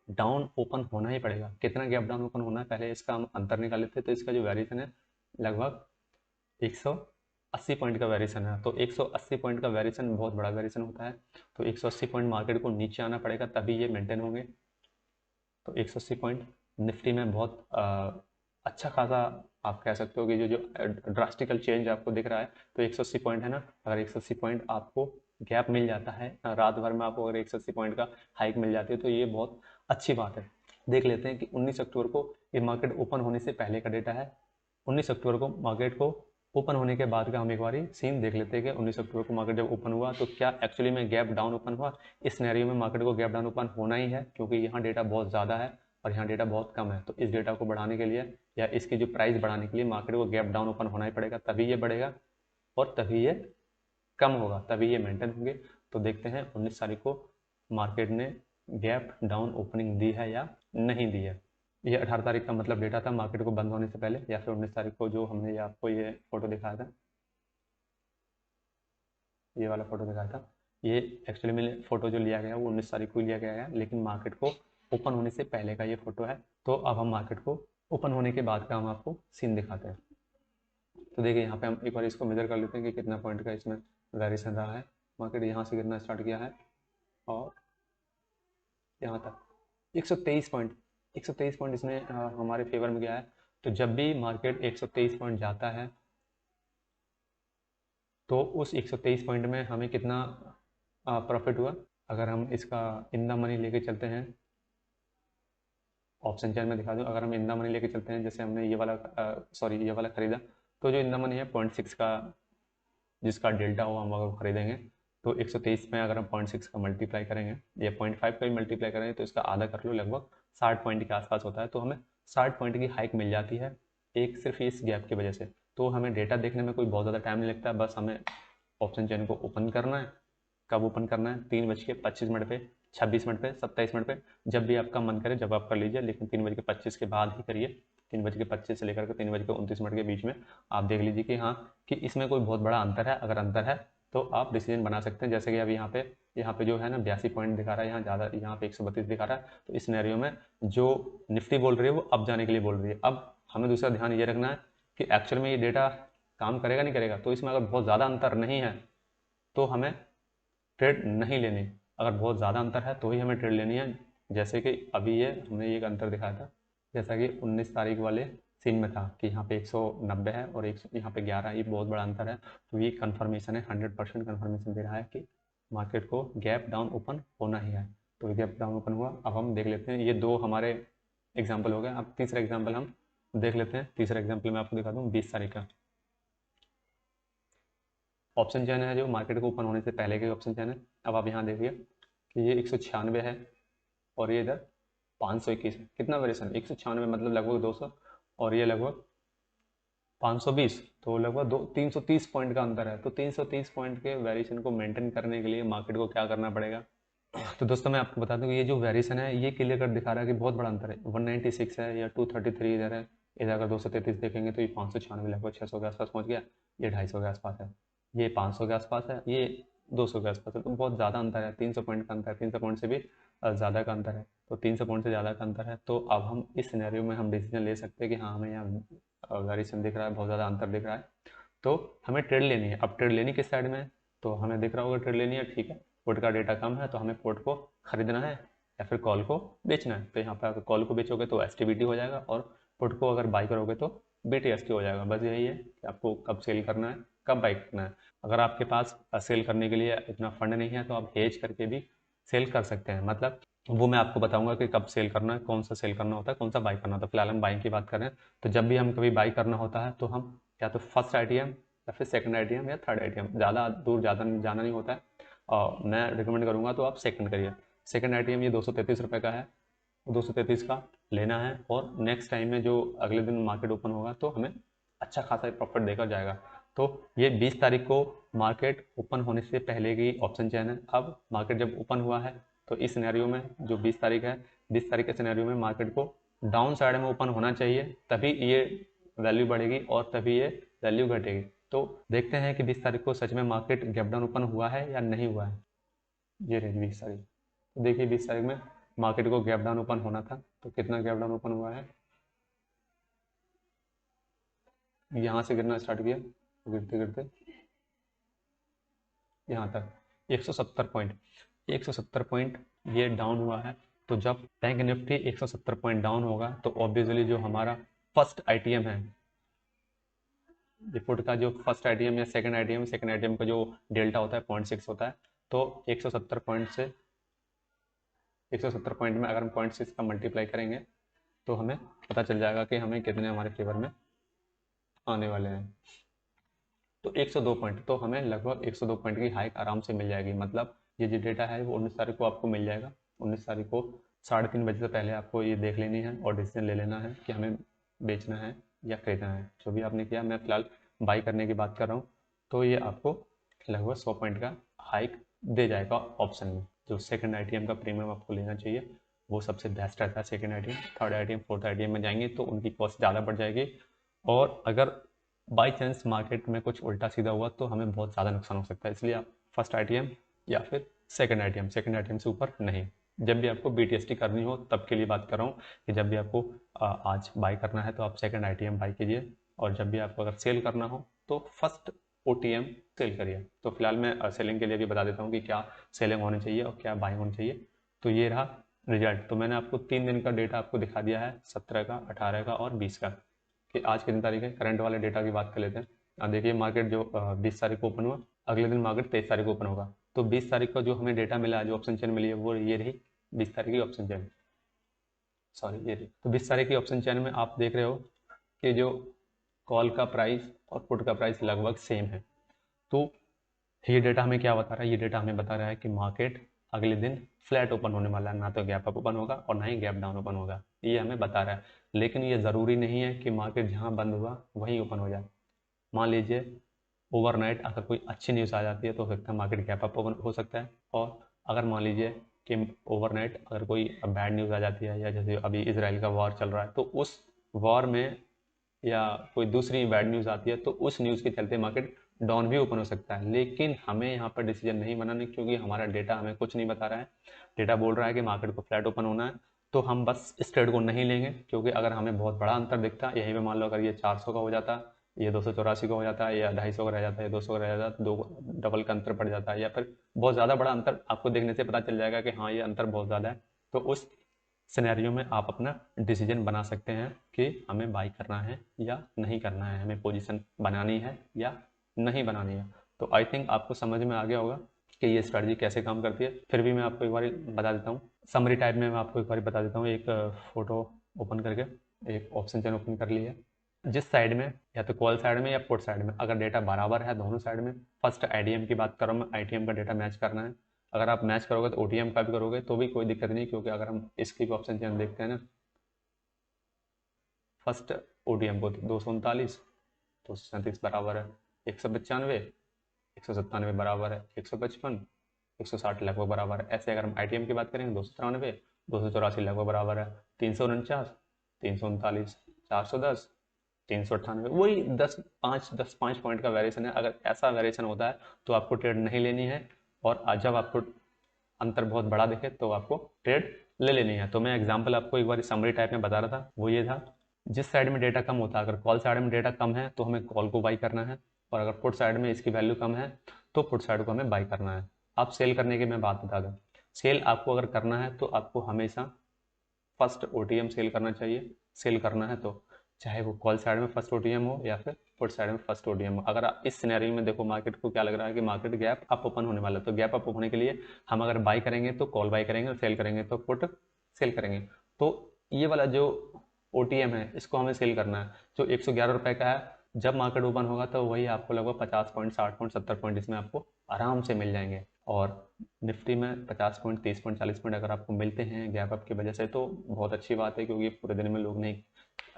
डाउन ओपन होना ही पड़ेगा। कितना गैप डाउन ओपन होना है, पहले इसका हम अंतर निकाल लेते हैं। तो इसका जो वेरिएशन है लगभग 180 पॉइंट का वेरिएशन है। तो 180 पॉइंट का वेरिएशन बहुत बड़ा वेरिएशन होता है। तो 180 पॉइंट मार्केट को नीचे आना पड़ेगा, तभी ये मेंटेन होंगे। तो 180 पॉइंट निफ्टी में बहुत अच्छा खासा आप कह सकते हो कि जो ड्रास्टिकल चेंज आपको दिख रहा है। तो 180 पॉइंट है ना, अगर 180 पॉइंट आपको गैप मिल जाता है रात भर में, आपको अगर 180 पॉइंट का हाइक मिल जाती है, तो ये बहुत अच्छी बात है। देख लेते हैं कि 19 अक्टूबर को ये मार्केट ओपन होने से पहले का डेटा है। 19 अक्टूबर को मार्केट को ओपन होने के बाद का हम एक बार सीन देख लेते हैं कि 19 अक्टूबर को मार्केट जब ओपन हुआ तो क्या एक्चुअली में गैप डाउन ओपन हुआ। इस सिनेरियो में मार्केट को गैप डाउन ओपन होना ही है, क्योंकि यहाँ डेटा बहुत ज़्यादा है और यहाँ डेटा बहुत कम है। तो इस डेटा को बढ़ाने के लिए या इसकी जो प्राइस बढ़ाने के लिए मार्केट को गैप डाउन ओपन होना ही पड़ेगा, तभी ये बढ़ेगा और तभी ये कम होगा, तभी ये मेंटेन होंगे। तो देखते हैं 19 तारीख को मार्केट ने गैप डाउन ओपनिंग दी है या नहीं दी है। ये 18 तारीख का मतलब डेटा था मार्केट को बंद होने से पहले, या फिर 19 तारीख को जो हमने ये आपको ये फोटो दिखाया था, ये वाला फोटो दिखाया था। ये एक्चुअली में फोटो जो लिया गया वो 19 तारीख को लिया गया है, लेकिन मार्केट को ओपन होने से पहले का ये फोटो है। तो अब हम मार्केट को ओपन होने के बाद का हम आपको सीन दिखाते हैं। तो देखिए यहाँ पे हम एक बार इसको मेजर कर लेते हैं कि कितना पॉइंट का इसमें वेरिएशन रहा है। मार्केट यहाँ से गिरना स्टार्ट किया है और यहाँ तक 123 पॉइंट, 123 पॉइंट इसने हमारे फेवर में गया है। तो जब भी मार्केट 123 पॉइंट जाता है तो उस 123 पॉइंट में हमें कितना प्रॉफिट हुआ। अगर हम इसका इन द मनी लेके चलते हैं, ऑप्शन चेन में दिखा दूँ, अगर हम इन द मनी लेके चलते हैं, जैसे हमने ये वाला ये वाला खरीदा, तो जो इन द मनी है 0.6 का, जिसका डेल्टा हो हम अगर खरीदेंगे, तो 123 में अगर हम 0.6 का मल्टीप्लाई करेंगे या 0.5 का भी मल्टीप्लाई करेंगे, तो इसका आधा कर लो, लगभग 60 पॉइंट के आसपास होता है। तो हमें 60 पॉइंट की हाइक मिल जाती है एक सिर्फ इस गैप की वजह से। तो हमें डेटा देखने में कोई बहुत ज़्यादा टाइम नहीं लगता, बस हमें ऑप्शन चेन को ओपन करना है। कब ओपन करना है? 3:25 पे, 26 मिनट पे, 27 मिनट पे, जब भी आपका मन करे जब आप कर लीजिए, लेकिन 3:25 के बाद ही करिए। 3:25 से लेकर के 3:29 के बीच में आप देख लीजिए कि हाँ, कि इसमें कोई बहुत बड़ा अंतर है। अगर अंतर है तो आप डिसीजन बना सकते हैं। जैसे कि अब यहाँ पे जो है ना 82 पॉइंट दिखा रहा है, यहाँ ज़्यादा, यहाँ पे 132 दिखा रहा है। तो इस सिनेरियो में जो निफ्टी बोल रही है वो अब जाने के लिए बोल रही है। अब हमें दूसरा ध्यान ये रखना है कि एक्चुअल में ये डेटा काम करेगा नहीं करेगा। तो इसमें अगर बहुत ज़्यादा अंतर नहीं है तो हमें ट्रेड नहीं लेनी। अगर बहुत ज़्यादा अंतर है तो ही हमें ट्रेड लेनी है। जैसे कि अभी ये हमने एक अंतर दिखाया था, जैसा कि 19 तारीख वाले सीन में था कि यहाँ पे 190 है और यहाँ पे 11 है, ये बहुत बड़ा अंतर है। तो ये कन्फर्मेशन है, 100% कन्फर्मेशन दे रहा है कि मार्केट को गैप डाउन ओपन होना ही है। तो गैप डाउन ओपन हुआ। अब हम देख लेते हैं, ये दो हमारे एग्जाम्पल हो गए। अब तीसरा एग्जाम्पल हम देख लेते हैं। तीसरा एग्जाम्पल मैं आपको दिखा दूँ 20 तारीख का ऑप्शन चैन है, जो मार्केट को ओपन होने से पहले के ऑप्शन चैन है। अब आप यहाँ देखिए कि ये 196 है और ये इधर 521 है। कितना वेरिएशन? 196 मतलब लगभग 200 और ये लगभग 520, तो लगभग 330 पॉइंट का अंतर है। तो 330 पॉइंट के वेरिएशन को मेंटेन करने के लिए मार्केट को क्या करना पड़ेगा? तो दोस्तों मैं आपको बता दूं कि ये जो वेरिएशन है ये क्लियर कर दिखा रहा है कि बहुत बड़ा अंतर है। 196 है या 233 इधर है, इधर अगर 233 देखेंगे तो ये 596 लगभग 600 के आसपास पहुंच गया, ये 250 के आसपास है, ये 500 के आसपास है, ये 200 के आसपास है। तो बहुत ज़्यादा अंतर है, 300 पॉइंट का अंतर है, 300 पॉइंट से भी ज़्यादा का अंतर है। तो 300 पॉइंट से ज़्यादा का अंतर है। तो अब हम इस सिनेरियो में हम डिसीजन ले सकते हैं कि हाँ हमें यहाँ वेरिएशन दिख रहा है, बहुत ज़्यादा अंतर दिख रहा है, तो हमें ट्रेड लेनी है। अब ट्रेड लेनी किस साइड में है? तो हमें दिख रहा होगा ट्रेड लेनी है, ठीक है, पुट का डेटा कम है तो हमें पुट को खरीदना है या फिर कॉल को बेचना है। तो यहाँ पर अगर कॉल को बेचोगे तो एसटीबीटी हो जाएगा, और पुट को अगर बाई करोगे तो बीटीएसटी हो जाएगा। बस यही है कि आपको कब सेल करना है, कब बाई करना है। अगर आपके पास सेल करने के लिए इतना फंड नहीं है तो आप हेज करके भी सेल कर सकते हैं। मतलब वो मैं आपको बताऊंगा कि कब सेल करना है, कौन सा सेल करना होता है, कौन सा बाई करना होता है। फिलहाल हम बाइंग की बात कर रहे हैं। तो जब भी हम कभी बाई करना होता है तो हम या तो फर्स्ट आईटीएम या फिर सेकंड आईटीएम या थर्ड आईटीएम, ज़्यादा दूर जाना नहीं होता है, और मैं रिकमेंड करूँगा तो आप सेकंड करिए। सेकंड आईटीएम ये 233 रुपये का है, 233 का लेना है, और नेक्स्ट टाइम में जो अगले दिन मार्केट ओपन होगा तो हमें अच्छा खासा प्रॉफिट देकर जाएगा। तो ये 20 तारीख को मार्केट ओपन होने से पहले की ऑप्शन चेन है। अब मार्केट जब ओपन हुआ है तो इस सिनेरियो में जो 20 तारीख है, 20 तारीख के सिनेरियो में मार्केट को डाउन साइड में ओपन होना चाहिए, तभी ये वैल्यू बढ़ेगी और तभी ये वैल्यू घटेगी। तो देखते हैं कि 20 तारीख को सच में मार्केट गैप डाउन ओपन हुआ है या नहीं हुआ है। ये रही 20 तारीख। तो देखिए 20 तारीख में मार्केट को गैप डाउन ओपन होना था, तो कितना गैप डाउन ओपन हुआ है? यहाँ से गिरना स्टार्ट किया, तो गिरते गिरते यहाँ तक 170 पॉइंट, 170 पॉइंट ये डाउन हुआ है। तो जब बैंक निफ्टी 170 पॉइंट डाउन होगा तो ऑब्वियसली जो हमारा फर्स्ट आईटीएम है, रिपोर्ट का जो फर्स्ट आईटीएम या सेकंड आईटीएम का जो डेल्टा होता है 0.6 होता है। तो 170 पॉइंट से 170 पॉइंट में अगर हम 0.6 का मल्टीप्लाई करेंगे तो हमें पता चल जाएगा कि हमें कितने हमारे फेवर में आने वाले हैं। तो 102 पॉइंट, तो हमें लगभग 102 पॉइंट की हाइक आराम से मिल जाएगी। मतलब ये जो डेटा है वो 19 तारीख को आपको मिल जाएगा। 19 तारीख को 3:30 बजे से पहले आपको ये देख लेनी है और डिसीजन ले लेना है कि हमें बेचना है या खरीदना है। जो भी आपने किया, मैं फिलहाल बाई करने की बात कर रहा हूँ। तो ये आपको लगभग 100 पॉइंट का हाइक दे जाएगा ऑप्शन में। जो सेकंड आईटीएम का प्रीमियम आपको लेना चाहिए वो सबसे बेस्ट रहता है। Second ITM, third ITM, fourth ITM में जाएंगे तो उनकी कॉस्ट ज़्यादा बढ़ जाएगी, और अगर बाई चांस मार्केट में कुछ उल्टा सीधा हुआ तो हमें बहुत ज़्यादा नुकसान हो सकता है। इसलिए आप फर्स्ट आईटीएम या फिर सेकंड आईटीएम से ऊपर नहीं। जब भी आपको बीटीएसटी करनी हो तब के लिए बात कर रहा हूँ कि जब भी आपको आज बाई करना है तो आप सेकंड आईटीएम बाई कीजिए, और जब भी आपको अगर सेल करना हो तो फर्स्ट ओटीएम सेल करिए। तो फिलहाल मैं सेलिंग के लिए भी बता देता हूँ कि क्या सेलिंग होनी चाहिए और क्या बाइंग होनी चाहिए। तो ये रहा रिजल्ट। तो मैंने आपको 3 दिन का डेटा आपको दिखा दिया है, 17 का, 18 का और 20 का, कि आज कितनी तारीख है। करंट वाले डेटा की बात कर लेते हैं। देखिए मार्केट जो 20 तारीख को ओपन हुआ, अगले दिन मार्केट 23 तारीख को ओपन होगा। तो 20 तारीख का जो हमें डेटा मिला, जो ऑप्शन चेन मिली है वो ये रही 20 तारीख की ऑप्शन चेन, सॉरी ये रही। तो 20 तारीख की ऑप्शन चेन में आप देख रहे हो कि जो कॉल का प्राइस और पुट का प्राइस लगभग सेम है। तो ये डेटा हमें क्या बता रहा है? ये डेटा हमें बता रहा है कि मार्केट अगले दिन फ्लैट ओपन होने वाला है, ना तो गैप अप ओपन होगा और ना ही गैप डाउन ओपन होगा, ये हमें बता रहा है। लेकिन ये ज़रूरी नहीं है कि मार्केट जहाँ बंद हुआ वहीं ओपन हो जाए। मान लीजिए ओवरनाइट अगर कोई अच्छी न्यूज़ आ जाती है तो हो सकता है मार्केट गैप अप ओपन हो सकता है, और अगर मान लीजिए कि ओवरनाइट अगर कोई बैड न्यूज़ आ जाती है, या जैसे अभी इसराइल का वॉर चल रहा है तो उस वॉर में या कोई दूसरी बैड न्यूज़ आती है तो उस न्यूज़ के चलते मार्केट डाउन भी ओपन हो सकता है। लेकिन हमें यहाँ पर डिसीजन नहीं बनाने, क्योंकि हमारा डेटा हमें कुछ नहीं बता रहा है। डेटा बोल रहा है कि मार्केट को फ्लैट ओपन होना है, तो हम बस इस ट्रेड को नहीं लेंगे। क्योंकि अगर हमें बहुत बड़ा अंतर दिखता है, यहीं पे मान लो अगर ये 400 का हो जाता, ये 284 का हो जाता है, या 250 का रह जाता है, 200 का रह जाता है, दो डबल का अंतर पड़ जाता है, या फिर बहुत ज़्यादा बड़ा अंतर आपको देखने से पता चल जाएगा कि हाँ ये अंतर बहुत ज़्यादा है, तो उस सिनेरियो में आप अपना डिसीजन बना सकते हैं कि हमें बाई करना है या नहीं करना है, हमें पोजीशन बनानी है या नहीं बनानी है। तो आई थिंक आपको समझ में आ गया होगा कि ये स्ट्रैटेजी कैसे काम करती है। फिर भी मैं आपको एक बार बता देता हूँ, समरी टाइप में मैं आपको एक बार बता देता हूँ। एक फोटो ओपन करके एक ऑप्शन चेन ओपन कर लिया, जिस साइड में या तो कॉल साइड में या पुट साइड में अगर डेटा बराबर है दोनों साइड में, फर्स्ट आईटीएम की बात कर रहा हूँ मैं, आईटीएम का डेटा मैच करना है। अगर आप मैच करोगे तो ओटीएम का भी करोगे तो भी कोई दिक्कत नहीं, क्योंकि अगर हम इसकी भी ऑप्शन चेन देखते हैं ना, फर्स्ट ओटीएम को 239, 237 बराबर है 195, 197 बराबर है 155, 160 लगभग बराबर है। ऐसे अगर हम ITM की बात करेंगे 293, 284 लगभग बराबर है 349, 339, 410, 398। वही 10 5 पॉइंट का वेरिएशन है। अगर ऐसा वेरिएशन होता है तो आपको ट्रेड नहीं लेनी है, और जब आपको अंतर बहुत बड़ा दिखे तो आपको ट्रेड ले लेनी है। तो मैं एग्जांपल आपको एक बार समरी टाइप में बता रहा था, वो ये था, जिस साइड में डेटा कम होता है, अगर कॉल साइड में डेटा कम है तो हमें कॉल को बाई करना है, और अगर पुट साइड में इसकी वैल्यू कम है तो पुट साइड को हमें बाई करना है। आप सेल करने की मैं बात बता दूँ, सेल आपको अगर करना है तो आपको हमेशा फर्स्ट OTM सेल करना चाहिए। सेल करना है तो चाहे वो कॉल साइड में फर्स्ट OTM हो या फिर पुट साइड में फर्स्ट OTM हो। अगर आप इस सिनेरियो में देखो, मार्केट को क्या लग रहा है कि मार्केट गैप अप ओपन होने वाला है, तो गैप अप होने के लिए हम अगर बाई करेंगे तो कॉल बाई करेंगे, और सेल करेंगे तो पुट सेल करेंगे। तो ये वाला जो OTM है इसको हमें सेल करना है, जो 111 रुपये का है। जब मार्केट ओपन होगा तो वही आपको लगभग 50 पॉइंट, 60 पॉइंट, 70 पॉइंट इसमें आपको आराम से मिल जाएंगे। और निफ्टी में 50 पॉइंट, 30 पॉइंट, 40 पॉइंट अगर आपको मिलते हैं गैप अप की वजह से तो बहुत अच्छी बात है, क्योंकि पूरे दिन में लोग नहीं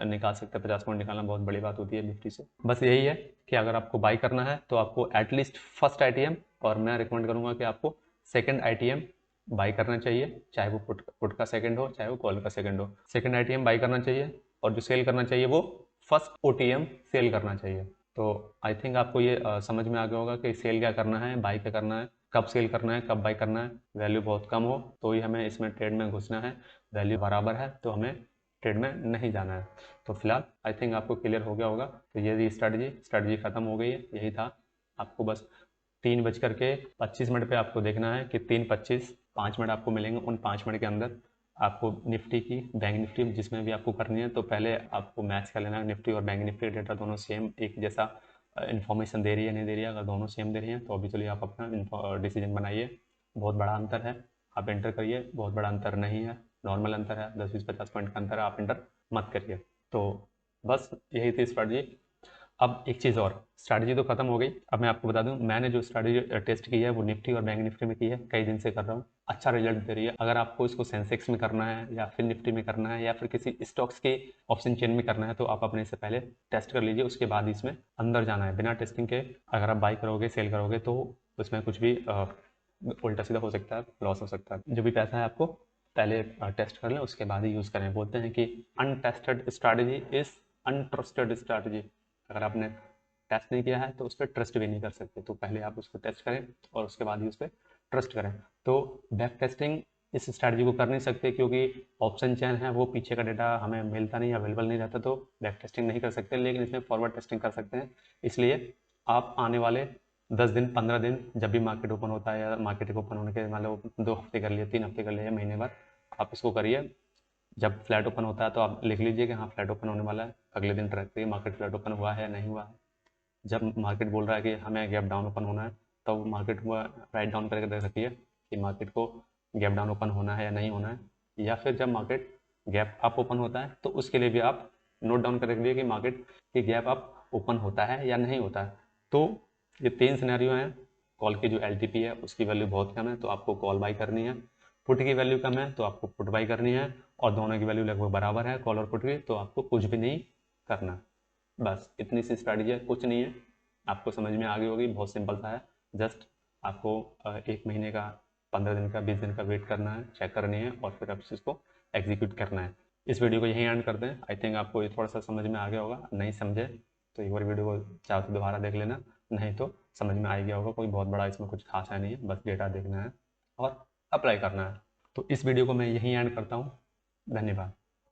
निकाल सकते। 50 पॉइंट निकालना बहुत बड़ी बात होती है निफ्टी से। बस यही है कि अगर आपको बाई करना है तो आपको एटलीस्ट फर्स्ट ITM, और मैं रिकमेंड करूंगा कि आपको सेकंड ITM बाई करना चाहिए, चाहे वो पुट का सेकंड हो चाहे वो कॉल का सेकंड हो। सेकंड ITM बाई करना चाहिए, और जो सेल करना चाहिए वो फर्स्ट OTM सेल करना चाहिए। तो आई थिंक आपको ये समझ में आ गया होगा कि सेल क्या करना है, बाई क्या करना है, कब सेल करना है, कब बाई करना है। वैल्यू बहुत कम हो तो ही हमें इसमें ट्रेड में घुसना है, वैल्यू बराबर है तो हमें ट्रेड में नहीं जाना है। तो फिलहाल आई थिंक आपको क्लियर हो गया होगा। तो ये स्ट्रैटेजी खत्म हो गई है, यही था। आपको बस 3:25 पे आपको देखना है कि 3:25, 5 मिनट आपको मिलेंगे। उन 5 मिनट के अंदर आपको निफ्टी की, बैंक निफ्टी जिसमें भी आपको करनी है, तो पहले आपको मैच कर लेना है निफ्टी और बैंक निफ्टी डेटा दोनों सेम एक जैसा इन्फॉर्मेशन दे रही है नहीं दे रही है। अगर दोनों सेम दे रही हैं तो अभी चलिए आप अपना डिसीजन बनाइए। बहुत बड़ा अंतर है, आप एंटर करिए। बहुत बड़ा अंतर नहीं है, नॉर्मल अंतर है, 10 20 50 पॉइंट का अंतर है, आप एंटर मत करिए। तो बस यही थी स्ट्रैटेजी। अब एक चीज़ और, स्ट्रैटेजी तो खत्म हो गई। अब मैं आपको बता दूं, मैंने जो स्ट्रैटेजी टेस्ट की है वो निफ्टी और बैंक निफ्टी में की है, कई दिन से कर रहा हूँ, अच्छा रिजल्ट दे रही है। अगर आपको इसको सेंसेक्स में करना है या फिर निफ्टी में करना है या फिर किसी स्टॉक्स के ऑप्शन चेन में करना है तो आप अपने से पहले टेस्ट कर लीजिए, उसके बाद इसमें अंदर जाना है। बिना टेस्टिंग के अगर आप बाई करोगे, सेल करोगे तो उसमें कुछ भी उल्टा सीधा हो सकता है, लॉस हो सकता है। जो भी पैसा है आपको पहले टेस्ट कर लें, उसके बाद ही यूज़ करें। बोलते हैं कि untested strategy is untrusted strategy. अगर आपने टेस्ट नहीं किया है तो उस पर ट्रस्ट भी नहीं कर सकते, तो पहले आप उसको टेस्ट करें और उसके बाद ही उस पर ट्रस्ट करें। तो बैक टेस्टिंग इस स्ट्रैटेजी को कर नहीं सकते, क्योंकि ऑप्शन चेन है वो पीछे का डेटा हमें मिलता नहीं, अवेलेबल नहीं रहता, तो बैक टेस्टिंग नहीं कर सकते। लेकिन इसमें फॉरवर्ड टेस्टिंग कर सकते हैं। इसलिए आप आने वाले 10 दिन, 15 दिन, जब भी मार्केट ओपन होता है या मार्केट ओपन होने के मतलब 2 हफ्ते कर लिए, 3 हफ्ते कर लिए या महीने बाद, आप इसको करिए। जब फ्लैट ओपन होता है तो आप लिख लीजिए कि हाँ फ्लैट ओपन होने वाला है, अगले दिन ट्रैक करिए मार्केट फ्लैट ओपन हुआ है या नहीं हुआ है। जब मार्केट बोल रहा है कि हमें गैप डाउन ओपन होना है, तो मार्केट को राइट डाउन करके देख रखिए कि मार्केट को गैप डाउन ओपन होना है या नहीं होना है। या फिर जब मार्केट गैप अप ओपन होता है तो उसके लिए भी आप नोट डाउन कर रखिए कि मार्केट की गैप अप ओपन होता है या नहीं होता है। तो ये 3 सिनेरियो हैं। कॉल की जो LTP है उसकी वैल्यू बहुत कम है तो आपको कॉल बाई करनी है, पुट की वैल्यू कम है तो आपको पुट बाई करनी है, और दोनों की वैल्यू लगभग बराबर है कॉल और पुट की, तो आपको कुछ भी नहीं करना। बस इतनी सी स्ट्रैटेजी है, कुछ नहीं है। आपको समझ में आ गई होगी, बहुत सिंपल सा है। जस्ट आपको 1 महीने का, 15 दिन का, 20 दिन का वेट करना है, चेक करनी है और फिर आप इसको एग्जीक्यूट करना है। इस वीडियो को यहीं एंड करते हैं। आई थिंक आपको ये थोड़ा सा समझ में आ गया होगा। नहीं समझे तो एक बार वीडियो को चाहो तो दोबारा देख लेना, नहीं तो समझ में आ गया होगा। कोई बहुत बड़ा इसमें कुछ खास है नहीं है, बस डेटा देखना है और अप्लाई करना है। तो इस वीडियो को मैं यहीं एंड करता हूँ। धन्यवाद।